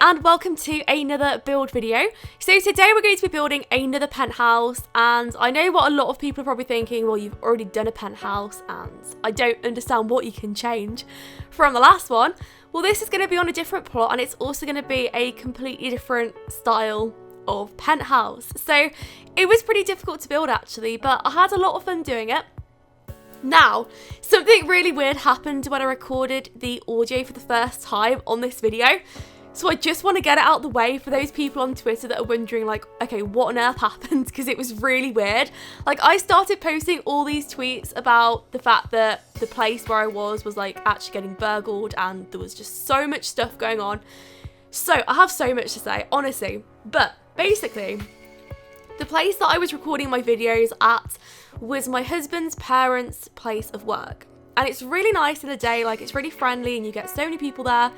and welcome to another build video. So today we're going to be building another penthouse, and I know what a lot of people are probably thinking, well, you've already done a penthouse and I don't understand what you can change from the last one. Well, this is going to be on a different plot and it's also going to be a completely different style of penthouse. So it was pretty difficult to build actually, but I had a lot of fun doing it. Now, something really weird happened when I recorded the audio for the first time on this video. So I just want to get it out the way for those people on Twitter that are wondering like, okay, what on earth happened? Because it was really weird. Like I started posting all these tweets about the fact that the place where I was like actually getting burgled and there was just so much stuff going on. So I have so much to say, honestly. But basically, the place that I was recording my videos at was my husband's parents' place of work. And it's really nice in the day, like it's really friendly and you get so many people there.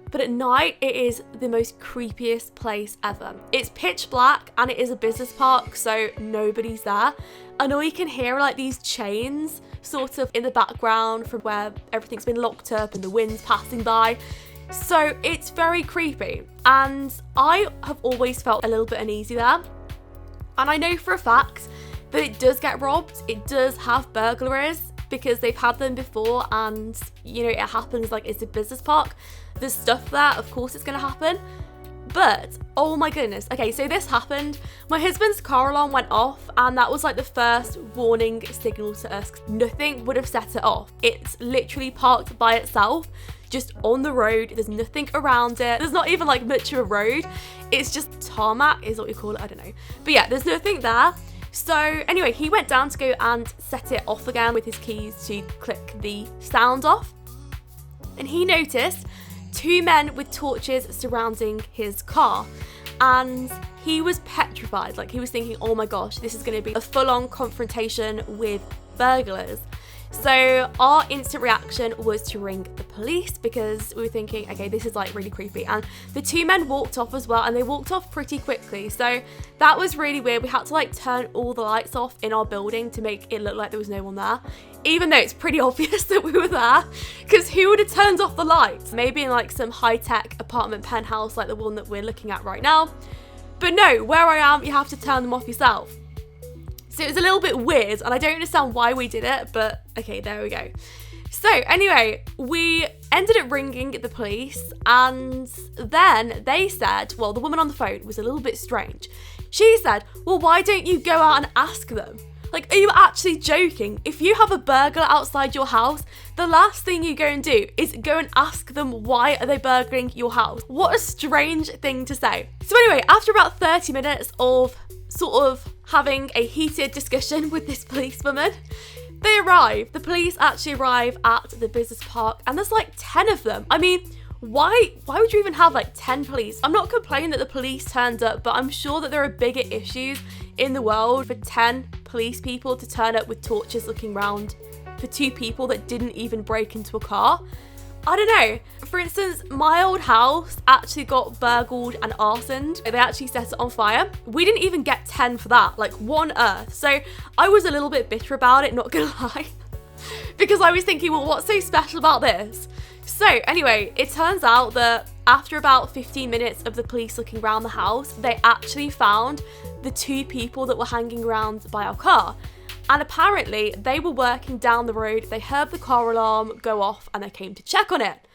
But at night, it is the most creepiest place ever. It's pitch black and it is a business park, so nobody's there. And all you can hear are like these chains sort of in the background from where everything's been locked up and the wind's passing by. So it's very creepy. And I have always felt a little bit uneasy there. And I know for a fact that it does get robbed. It does have burglaries because they've had them before and, you know, it happens like it's a business park. There's stuff there, of course it's going to happen. But, oh my goodness. Okay, so this happened. My husband's car alarm went off and that was like the first warning signal to us. Nothing would have set it off. It's literally parked by itself, just on the road. There's nothing around it. There's not even like much of a road. It's just tarmac is what you call it, I don't know. But yeah, there's nothing there. So anyway, he went down to go and set it off again with his keys to click the sound off. And he noticed two men with torches surrounding his car. And he was petrified. Like he was thinking, oh my gosh, this is going to be a full-on confrontation with burglars. So our instant reaction was to ring the police because we were thinking, okay, this is like really creepy. And the two men walked off as well, and they walked off pretty quickly. So that was really weird. We had to like turn all the lights off in our building to make it look like there was no one there, even though it's pretty obvious that we were there, because who would have turned off the lights? Maybe in like some high-tech apartment penthouse like the one that we're looking at right now. But no, where I am, you have to turn them off yourself. So it was a little bit weird and I don't understand why we did it, but okay, there we go. So anyway, we ended up ringing the police and then they said, well, the woman on the phone was a little bit strange. She said, well, why don't you go out and ask them? Like, are you actually joking? If you have a burglar outside your house, the last thing you go and do is go and ask them why are they burglaring your house. What a strange thing to say. So anyway, after about 30 minutes of sort of having a heated discussion with this policewoman, they arrive. The police actually arrive at the business park and there's like 10 of them. I mean, why would you even have like 10 police? I'm not complaining that the police turned up, but I'm sure that there are bigger issues in the world for 10 police people to turn up with torches looking around for two people that didn't even break into a car. I don't know. For instance, my old house actually got burgled and arsoned. They actually set it on fire. We didn't even get 10 for that. Like, what on earth? So I was a little bit bitter about it, not gonna lie. Because I was thinking, well, what's so special about this? So anyway, it turns out that after about 15 minutes of the police looking around the house, they actually found the two people that were hanging around by our car. And apparently they were working down the road, they heard the car alarm go off and they came to check on it.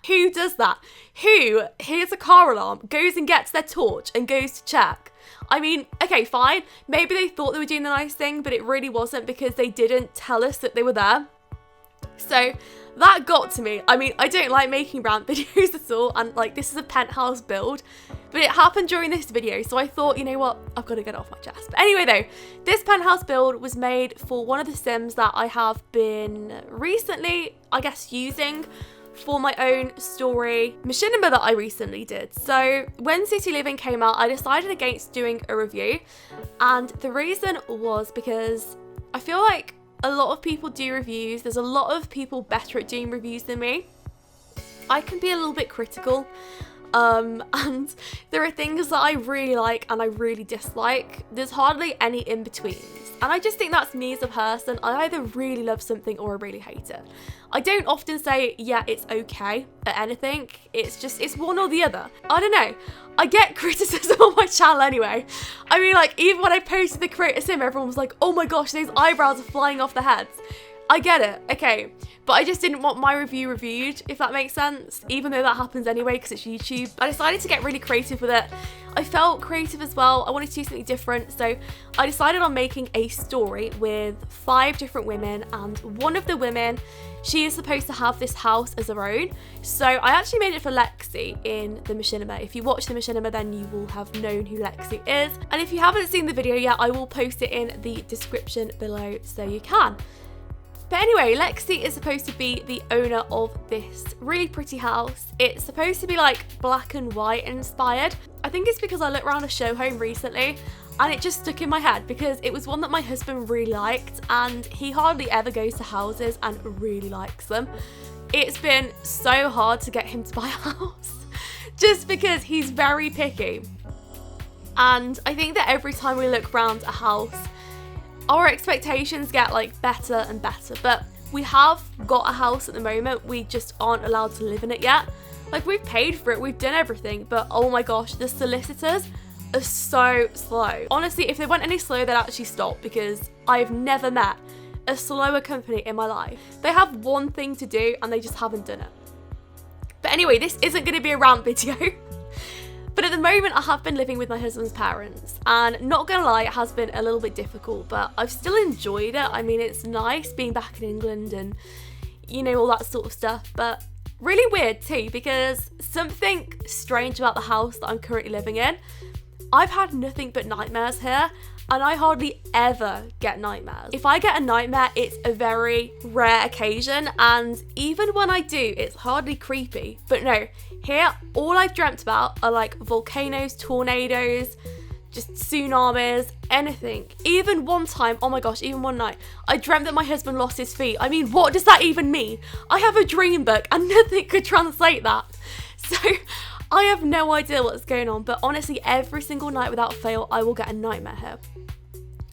Who does that? Who hears a car alarm, goes and gets their torch and goes to check? I mean, okay, fine. Maybe they thought they were doing the nice thing, but it really wasn't because they didn't tell us that they were there. So that got to me. I mean, I don't like making rant videos at all, and like this is a penthouse build, but it happened during this video, so I thought, you know what, I've got to get it off my chest. But anyway though, this penthouse build was made for one of the sims that I have been recently, I guess, using for my own story Myshuno that I recently did. So when City Living came out, I decided against doing a review, and the reason was because I feel like a lot of people do reviews. There's a lot of people better at doing reviews than me. I can be a little bit critical. And there are things that I really like and I really dislike. There's hardly any in-betweens. And I just think that's me as a person. I either really love something or I really hate it. I don't often say, yeah, it's okay at anything. It's one or the other. I don't know. I get criticism on my channel anyway. I mean, like, even when I posted the creator sim, everyone was like, oh my gosh, those eyebrows are flying off the heads. I get it, okay. But I just didn't want my review reviewed, if that makes sense, even though that happens anyway because it's YouTube. I decided to get really creative with it. I felt creative as well. I wanted to do something different, so I decided on making a story with 5 different women, and one of the women, she is supposed to have this house as her own. So I actually made it for Lexi in the Myshuno. If you watch the Myshuno, then you will have known who Lexi is. And if you haven't seen the video yet, I will post it in the description below so you can. But anyway, Lexi is supposed to be the owner of this really pretty house. It's supposed to be like black and white inspired. I think it's because I looked around a show home recently and it just stuck in my head because it was one that my husband really liked, and he hardly ever goes to houses and really likes them. It's been so hard to get him to buy a house just because he's very picky. And I think that every time we look around a house, our expectations get like better and better, but we have got a house at the moment, we just aren't allowed to live in it yet. Like, we've paid for it, we've done everything, but oh my gosh, the solicitors are so slow. Honestly, if they went any slower, they'd actually stop, because I've never met a slower company in my life. They have one thing to do and they just haven't done it. But anyway, this isn't going to be a rant video. But at the moment, I have been living with my husband's parents, and not gonna lie, it has been a little bit difficult, but I've still enjoyed it. I mean, it's nice being back in England and, you know, all that sort of stuff, but really weird too, because something strange about the house that I'm currently living in, I've had nothing but nightmares here, and I hardly ever get nightmares. If I get a nightmare, it's a very rare occasion, and even when I do, it's hardly creepy. But no, here, all I've dreamt about are like volcanoes, tornadoes, just tsunamis, anything. Even one time, oh my gosh, even one night, I dreamt that my husband lost his feet. I mean, what does that even mean? I have a dream book and nothing could translate that. So I have no idea what's going on, but honestly, every single night without fail, I will get a nightmare here,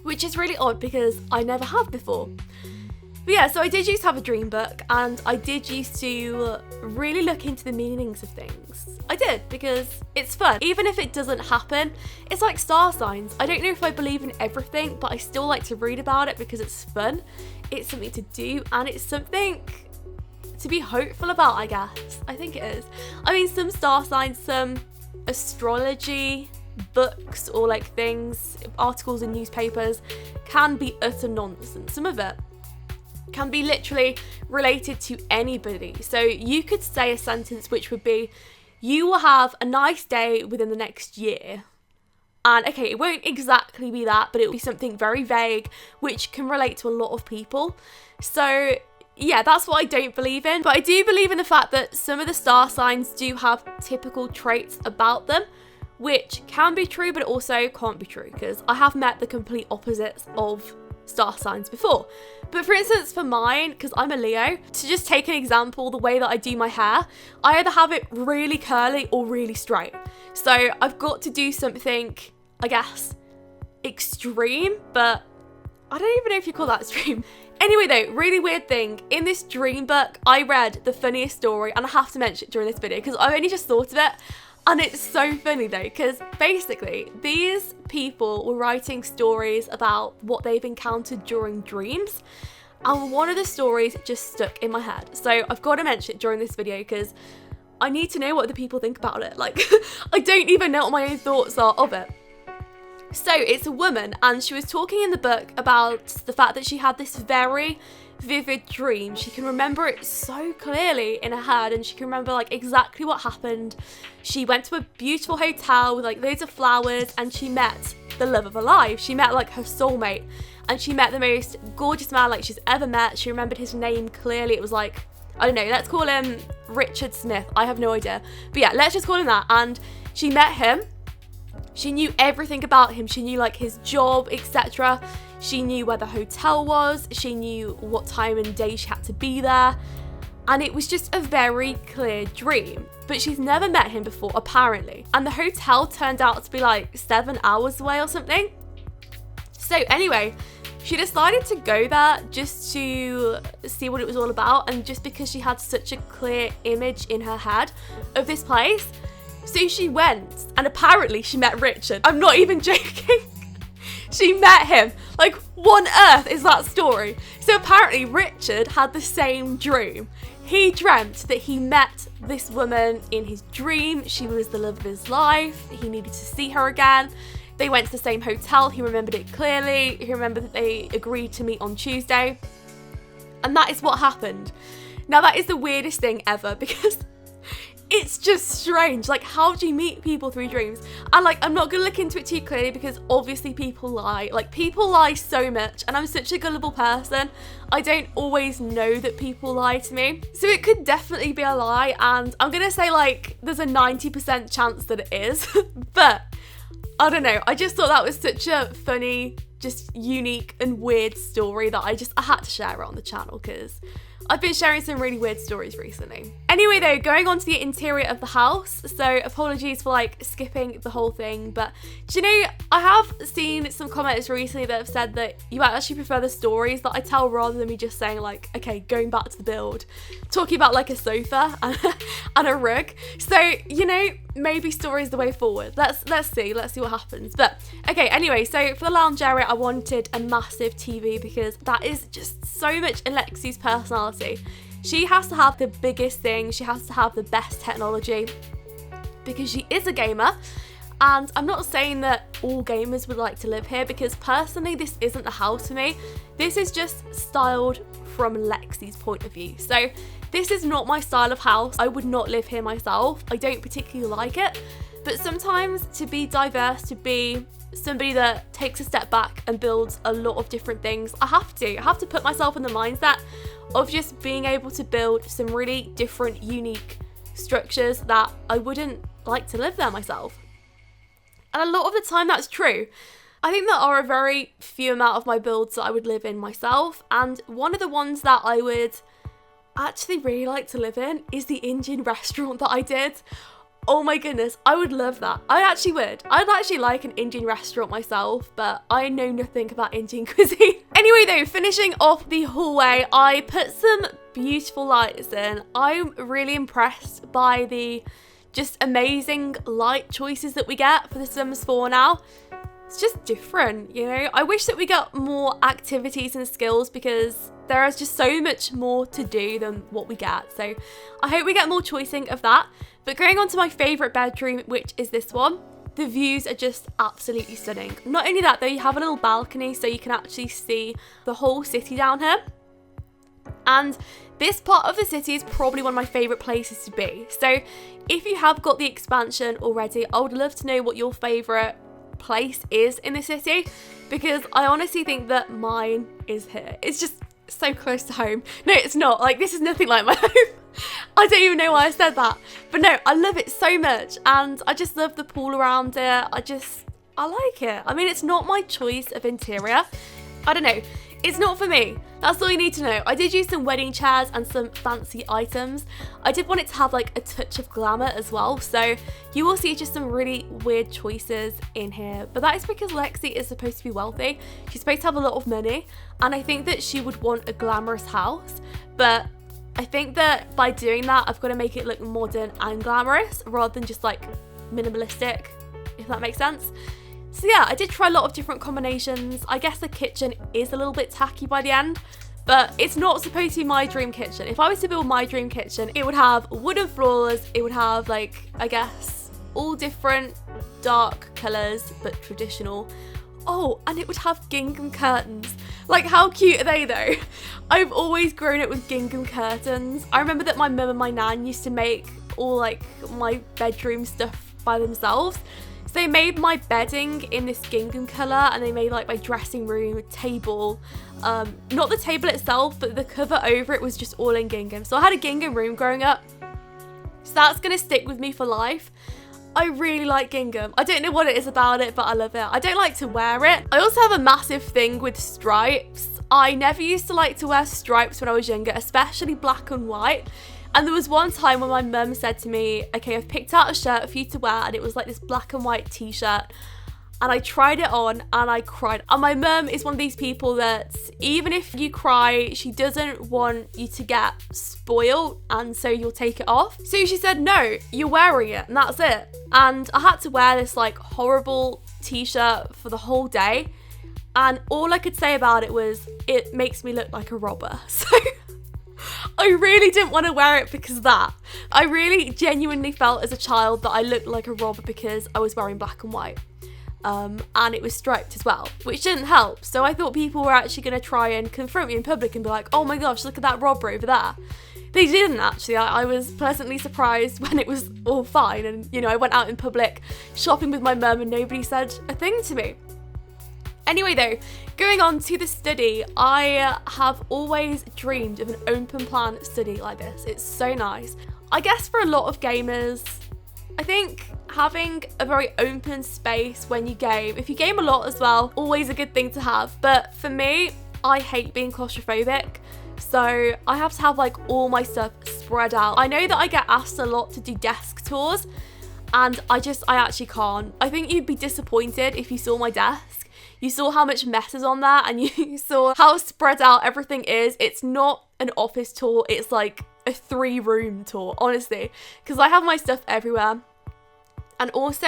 which is really odd because I never have before. But yeah, so I did used to have a dream book, and I did used to really look into the meanings of things. I did, because it's fun. Even if it doesn't happen, it's like star signs. I don't know if I believe in everything, but I still like to read about it because it's fun. It's something to do, and it's something to be hopeful about, I guess. I think it is. I mean, some star signs, some astrology books or like things, articles in newspapers can be utter nonsense. Some of it can be literally related to anybody. So you could say a sentence which would be, you will have a nice day within the next year. And okay, it won't exactly be that, but it will be something very vague, which can relate to a lot of people. So yeah, that's what I don't believe in. But I do believe in the fact that some of the star signs do have typical traits about them, which can be true, but it also can't be true, because I have met the complete opposites of star signs before. But for instance, for mine, because I'm a Leo, to just take an example, the way that I do my hair, I either have it really curly or really straight. So I've got to do something, I guess, extreme, but I don't even know if you call that extreme. Anyway though, really weird thing, in this dream book, I read the funniest story, and I have to mention it during this video because I've only just thought of it. And it's so funny though, because basically these people were writing stories about what they've encountered during dreams. And one of the stories just stuck in my head. So I've got to mention it during this video because I need to know what the people think about it. Like, I don't even know what my own thoughts are of it. So it's a woman, and she was talking in the book about the fact that she had this very vivid dream. She can remember it so clearly in her head, and she can remember like exactly what happened. She went to a beautiful hotel with like loads of flowers, and she met the love of her life. She met like her soulmate, and she met the most gorgeous man like she's ever met. She remembered his name clearly. It was like, I don't know, let's call him Richard Smith. I have no idea, but yeah, let's just call him that. And she met him. She knew everything about him. She knew like his job, etc. She knew where the hotel was. She knew what time and day she had to be there. and it was just a very clear dream. But she's never met him before, apparently. And the hotel turned out to be like 7 hours away or something. So anyway, she decided to go there just to see what it was all about, and just because she had such a clear image in her head of this place. So she went, and apparently she met Richard. I'm not even joking. She met him. Like, what on earth is that story? So apparently Richard had the same dream. He dreamt that he met this woman in his dream. She was the love of his life. He needed to see her again. They went to the same hotel. He remembered it clearly. He remembered that they agreed to meet on Tuesday. And that is what happened. Now, that is the weirdest thing ever, because it's just strange. Like, how do you meet people through dreams? And like, I'm not gonna look into it too clearly because obviously people lie. Like, people lie so much, and I'm such a gullible person. I don't always know that people lie to me. So it could definitely be a lie, and I'm gonna say like there's a 90% chance that it is. But I don't know. I just thought that was such a funny, just unique and weird story that I had to share it on the channel because I've been sharing some really weird stories recently. Anyway though, going on to the interior of the house, so apologies for like skipping the whole thing, but do you know, I have seen some comments recently that have said that you might actually prefer the stories that I tell rather than me just saying like, okay, going back to the build, talking about like a sofa and a rug. So, you know, maybe story is the way forward. Let's see what happens. But okay, anyway, so for the lounge area, I wanted a massive TV because that is just so much in Lexi's personality. She has to have the biggest thing. She has to have the best technology because she is a gamer. And I'm not saying that all gamers would like to live here because personally, this isn't the house for me. This is just styled from Lexi's point of view. So this is not my style of house. I would not live here myself. I don't particularly like it. But sometimes to be diverse, to be somebody that takes a step back and builds a lot of different things, I have to put myself in the mindset of just being able to build some really different, unique structures that I wouldn't like to live there myself. And a lot of the time that's true. I think there are a very few amount of my builds that I would live in myself, and one of the ones that I would actually really like to live in is the Indian restaurant that I did. Oh my goodness, I would love that. I actually would. I'd actually like an Indian restaurant myself, but I know nothing about Indian cuisine. Anyway though, finishing off the hallway, I put some beautiful lights in. I'm really impressed by the just amazing light choices that we get for the Sims 4 now. It's just different, you know? I wish that we got more activities and skills because there is just so much more to do than what we get. So I hope we get more choicing of that. But going on to my favourite bedroom, which is this one, the views are just absolutely stunning. Not only that though, you have a little balcony so you can actually see the whole city down here. And this part of the city is probably one of my favourite places to be. So if you have got the expansion already, I would love to know what your favourite place is in the city, because I honestly think that mine is here. It's just so close to home. No, it's not. Like, this is nothing like my home. I don't even know why I said that. But no, I love it so much, and I just love the pool around it. I like it. I mean, it's not my choice of interior. I don't know. It's not for me. That's all you need to know. I did use some wedding chairs and some fancy items. I did want it to have like a touch of glamour as well. So you will see just some really weird choices in here. But that is because Lexi is supposed to be wealthy. She's supposed to have a lot of money. And I think that she would want a glamorous house. But I think that by doing that, I've got to make it look modern and glamorous rather than just like minimalistic, if that makes sense. So yeah, I did try a lot of different combinations. I guess the kitchen is a little bit tacky by the end, but it's not supposed to be my dream kitchen. If I was to build my dream kitchen, it would have wooden floors, it would have like, I guess, all different dark colours, but traditional. Oh, and it would have gingham curtains. Like, how cute are they though? I've always grown up with gingham curtains. I remember that my mum and my nan used to make all like my bedroom stuff by themselves. They made my bedding in this gingham colour, and they made like my dressing room table, not the table itself, but the cover over it was just all in gingham. So I had a gingham room growing up, so that's gonna stick with me for life. I really like gingham. I don't know what it is about it, but I love it. I don't like to wear it. I also have a massive thing with stripes. I never used to like to wear stripes when I was younger, especially black and white. And there was one time when my mum said to me, okay, I've picked out a shirt for you to wear, and it was like this black and white t-shirt. And I tried it on and I cried. And my mum is one of these people that even if you cry, she doesn't want you to get spoiled, and so you'll take it off. So she said, no, you're wearing it and that's it. And I had to wear this like horrible t-shirt for the whole day. And all I could say about it was, it makes me look like a robber. So I really didn't want to wear it because of that. I really genuinely felt as a child that I looked like a robber because I was wearing black and white. And it was striped as well, which didn't help. So I thought people were actually going to try and confront me in public and be like, oh my gosh, look at that robber over there. They didn't actually. I was pleasantly surprised when it was all fine. And, you know, I went out in public shopping with my mum and nobody said a thing to me. Anyway though, going on to the study, I have always dreamed of an open plan study like this. It's so nice. I guess for a lot of gamers, I think having a very open space when you game, if you game a lot as well, always a good thing to have. But for me, I hate being claustrophobic. So I have to have like all my stuff spread out. I know that I get asked a lot to do desk tours and I actually can't. I think you'd be disappointed if you saw my desk. You saw how much mess is on that and you saw how spread out everything is. It's not an office tour, it's like a 3-room tour, honestly, because I have my stuff everywhere. And also,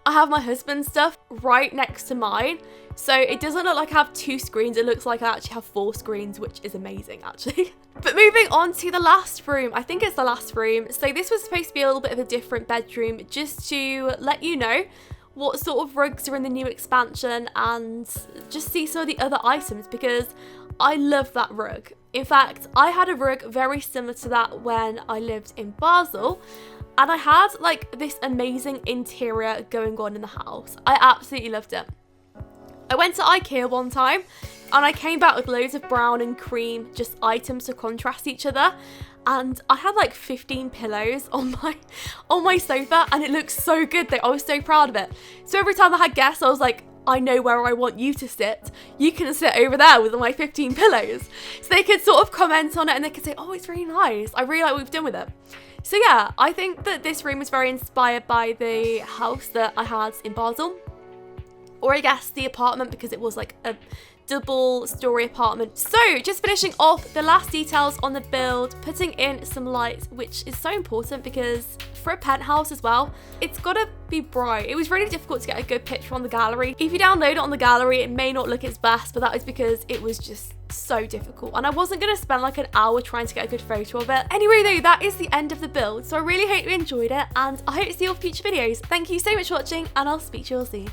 I have my husband's stuff right next to mine. So it doesn't look like I have 2 screens, it looks like I actually have 4 screens, which is amazing actually. But moving on to the last room, I think it's the last room. So this was supposed to be a little bit of a different bedroom, just to let you know what sort of rugs are in the new expansion and just see some of the other items, because I love that rug. In fact, I had a rug very similar to that when I lived in Basel, and I had like this amazing interior going on in the house. I absolutely loved it. I went to IKEA one time and I came back with loads of brown and cream just items to contrast each other. And I had like 15 pillows on my sofa and it looked so good though. I was so proud of it. So every time I had guests, I was like, I know where I want you to sit. You can sit over there with my 15 pillows. So they could sort of comment on it and they could say, oh, it's really nice. I really like what we've done with it. So yeah, I think that this room was very inspired by the house that I had in Basel. Or I guess the apartment, because it was like a double-story apartment. So just finishing off the last details on the build, putting in some lights, which is so important because for a penthouse as well, it's got to be bright. It was really difficult to get a good picture on the gallery. If you download it on the gallery, it may not look its best, but that is because it was just so difficult and I wasn't going to spend like an hour trying to get a good photo of it. Anyway though, that is the end of the build, so I really hope you enjoyed it and I hope to see you all in future videos. Thank you so much for watching and I'll speak to you all soon.